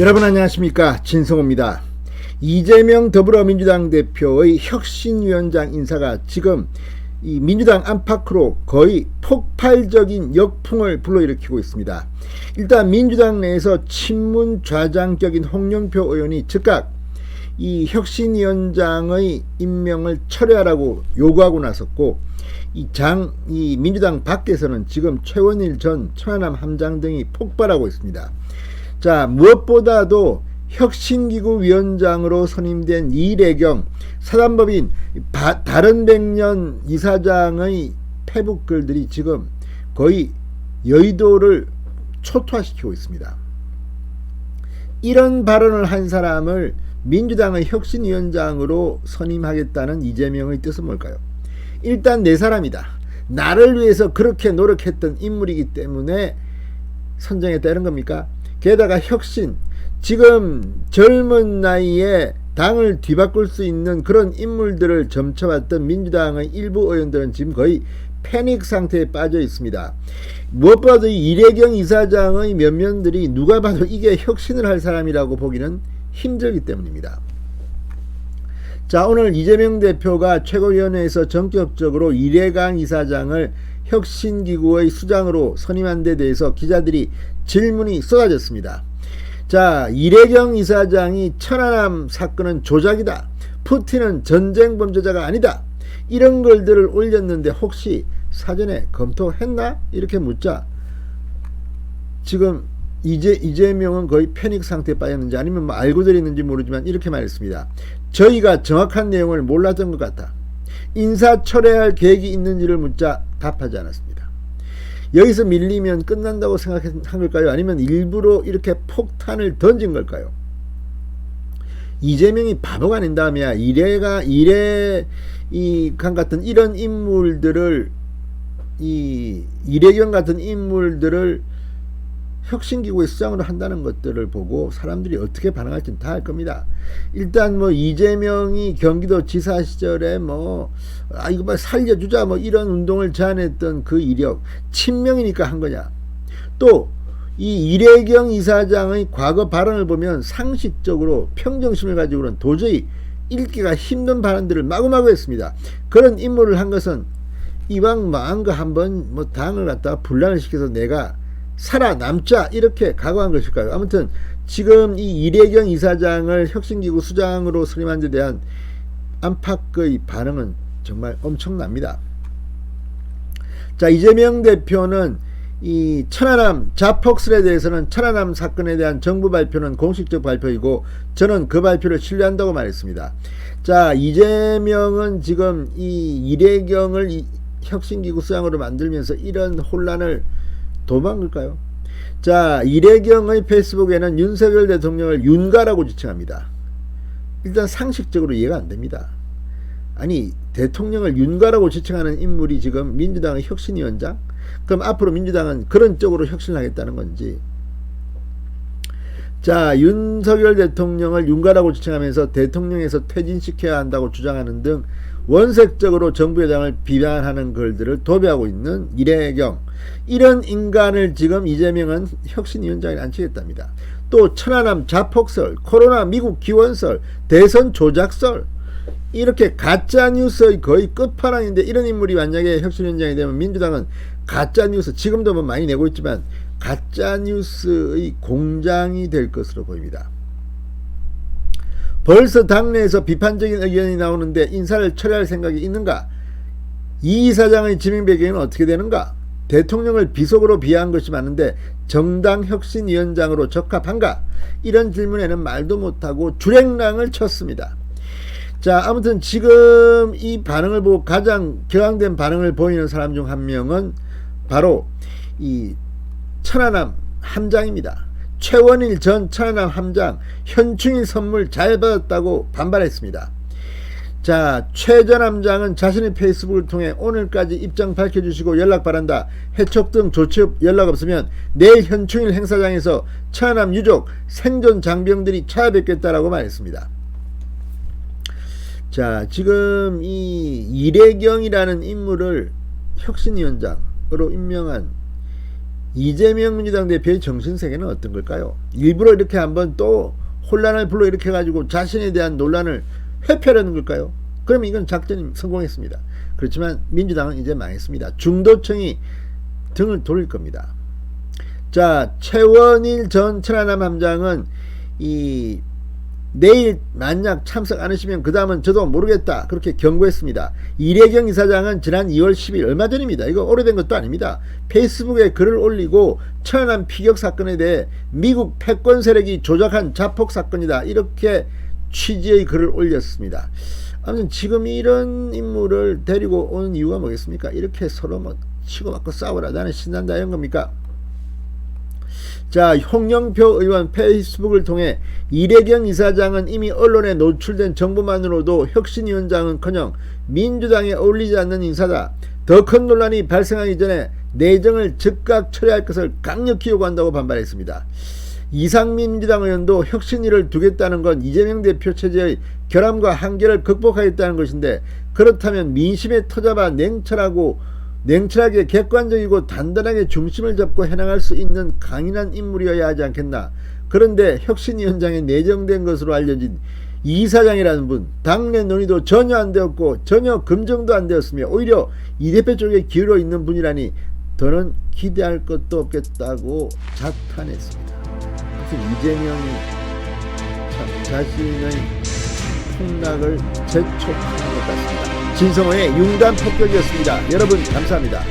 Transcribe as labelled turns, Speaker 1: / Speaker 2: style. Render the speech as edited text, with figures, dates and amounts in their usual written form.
Speaker 1: 여러분 안녕하십니까, 진성호입니다. 이재명 더불어민주당 대표의 혁신위원장 인사가 지금 이 민주당 안팎으로 거의 폭발적인 역풍을 불러일으키고 있습니다. 일단 민주당 내에서 친문 좌장격인 홍영표 의원이 즉각 이 혁신위원장의 임명을 철회하라고 요구하고 나섰고, 이 민주당 밖에서는 지금 최원일 전 천안함 함장 등이 폭발하고 있습니다. 자, 무엇보다도 혁신기구 위원장으로 선임된 이래경 사단법인 다른 백년 이사장의 페북 글들이 지금 거의 여의도를 초토화시키고 있습니다. 이런 발언을 한 사람을 민주당의 혁신위원장으로 선임하겠다는 이재명의 뜻은 뭘까요? 일단 내 사람이다, 나를 위해서 그렇게 노력했던 인물이기 때문에 선정했다, 이런 겁니까? 게다가 혁신, 지금 젊은 나이에 당을 뒤바꿀 수 있는 그런 인물들을 점쳐봤던 민주당의 일부 의원들은 지금 거의 패닉 상태에 빠져 있습니다. 무엇보다도 이 이래경 이사장의 면면들이 누가 봐도 이게 혁신을 할 사람이라고 보기는 힘들기 때문입니다. 자, 오늘 이재명 대표가 최고위원회에서 전격적으로 이래경 이사장을 혁신기구의 수장으로 선임한 데 대해서 기자들이 질문이 쏟아졌습니다. 자, 이래경 이사장이 천안함 사건은 조작이다, 푸틴은 전쟁 범죄자가 아니다, 이런 글들을 올렸는데 혹시 사전에 검토했나? 이렇게 묻자 지금 이재명은 거의 패닉 상태에 빠졌는지 아니면 뭐 알고들 있는지 모르지만 이렇게 말했습니다. 저희가 정확한 내용을 몰랐던 것 같다. 인사 철회할 계획이 있는지를 묻자 답하지 않았습니다. 여기서 밀리면 끝난다고 생각한 걸까요? 아니면 일부러 이렇게 폭탄을 던진 걸까요? 이재명이 바보가 아닌 다음이야 이래강 같은 이런 인물들을, 이래경 같은 인물들을 혁신기구의 수장으로 한다는 것들을 보고 사람들이 어떻게 반응할지는 다 알 겁니다. 일단 뭐 이재명이 경기도 지사 시절에 이거 뭐 살려주자 이런 운동을 제안했던 그 이력, 친명이니까 한 거냐. 또 이 이래경 이사장의 과거 발언을 보면 상식적으로 평정심을 가지고는 도저히 읽기가 힘든 발언들을 마구마구 했습니다. 그런 임무를 한 것은 이왕 망한 거 한번 당을 갖다가 분란을 시켜서 내가 살아남자, 이렇게 각오한 것일까요? 아무튼 지금 이 이래경 이사장을 혁신기구 수장으로 선임한 데 대한 안팎의 반응은 정말 엄청납니다. 자, 이재명 대표는 이 천안함 자폭설에 대해서는 천안함 사건에 대한 정부 발표는 공식적 발표이고 저는 그 발표를 신뢰한다고 말했습니다. 자, 이재명은 지금 이 이래경을 혁신기구 수장으로 만들면서 이런 혼란을 도망을까요? 자, 이래경의 페이스북에는 윤석열 대통령을 윤가라고 지칭합니다. 일단 상식적으로 이해가 안 됩니다. 아니, 대통령을 윤가라고 지칭하는 인물이 지금 민주당의 혁신위원장? 그럼 앞으로 민주당은 그런 쪽으로 혁신을 하겠다는 건지. 자, 윤석열 대통령을 윤가라고 지칭하면서 대통령에서 퇴진시켜야 한다고 주장하는 등 원색적으로 정부 여당을 비난하는 글들을 도배하고 있는 이래경, 이런 인간을 지금 이재명은 혁신위원장에 앉히겠답니다. 또 천안함 자폭설, 코로나 미국 기원설, 대선 조작설, 이렇게 가짜뉴스의 거의 끝판왕인데 이런 인물이 만약에 혁신위원장이 되면 민주당은 가짜뉴스, 지금도 많이 내고 있지만 가짜뉴스의 공장이 될 것으로 보입니다. 벌써 당내에서 비판적인 의견이 나오는데 인사를 철회할 생각이 있는가? 이 이사장의 지명 배경은 어떻게 되는가? 대통령을 비속어로 비하한 것이 많은데 정당 혁신위원장으로 적합한가? 이런 질문에는 말도 못하고 주랭랑을 쳤습니다. 자, 아무튼 지금 이 반응을 보고 가장 격앙된 반응을 보이는 사람 중 한 명은 바로 이 천안함 함장입니다. 최원일 전 천안함 함장, 현충일 선물 잘 받았다고 반발했습니다. 자, 최 전 함장은 자신의 페이스북을 통해 오늘까지 입장 밝혀주시고 연락 바란다, 해촉 등 조치 연락 없으면 내일 현충일 행사장에서 천안함 유족 생존 장병들이 찾아뵙겠다라고 말했습니다. 자, 지금 이 이래경이라는 인물을 혁신위원장으로 임명한 이재명 민주당 대표의 정신세계는 어떤 걸까요? 일부러 이렇게 한번 또 혼란을 불러일으켜가지고 자신에 대한 논란을 회피하려는 걸까요? 그러면 이건 작전이 성공했습니다. 그렇지만 민주당은 이제 망했습니다. 중도층이 등을 돌릴 겁니다. 자, 최원일 전 천안함 함장은 내일 만약 참석 안 하시면 그 다음은 저도 모르겠다 그렇게 경고했습니다. 이례경 이사장은 지난 2월 10일 얼마 전입니다. 이거 오래된 것도 아닙니다. 페이스북에 글을 올리고 천안함 피격 사건에 대해 미국 패권 세력이 조작한 자폭 사건이다 이렇게 취지의 글을 올렸습니다. 아무튼 지금 이런 인물을 데리고 오는 이유가 뭐겠습니까? 이렇게 서로 뭐 치고받고 싸우라 나는 신난다 이런 겁니까? 자, 홍영표 의원 페이스북을 통해 이례경 이사장은 이미 언론에 노출된 정보만으로도 혁신위원장은커녕 민주당에 어울리지 않는 인사다. 더 큰 논란이 발생하기 전에 내정을 즉각 처리할 것을 강력히 요구한다고 반발했습니다. 이상민 민주당 의원도 혁신위를 두겠다는 건 이재명 대표 체제의 결함과 한계를 극복하겠다는 것인데 그렇다면 민심에 터잡아 냉철하게 객관적이고 단단하게 중심을 잡고 해나갈 수 있는 강인한 인물이어야 하지 않겠나. 그런데 혁신위원장에 내정된 것으로 알려진 이 사장이라는 분 당내 논의도 전혀 안 되었고 전혀 검증도 안 되었으며 오히려 이 대표 쪽에 기울어 있는 분이라니 더는 기대할 것도 없겠다고 자탄했습니다. 그래서 이재명이 참 자신의 폭락을 재촉하는 것 같습니다. 진성호의 융단 폭격이었습니다. 여러분 감사합니다.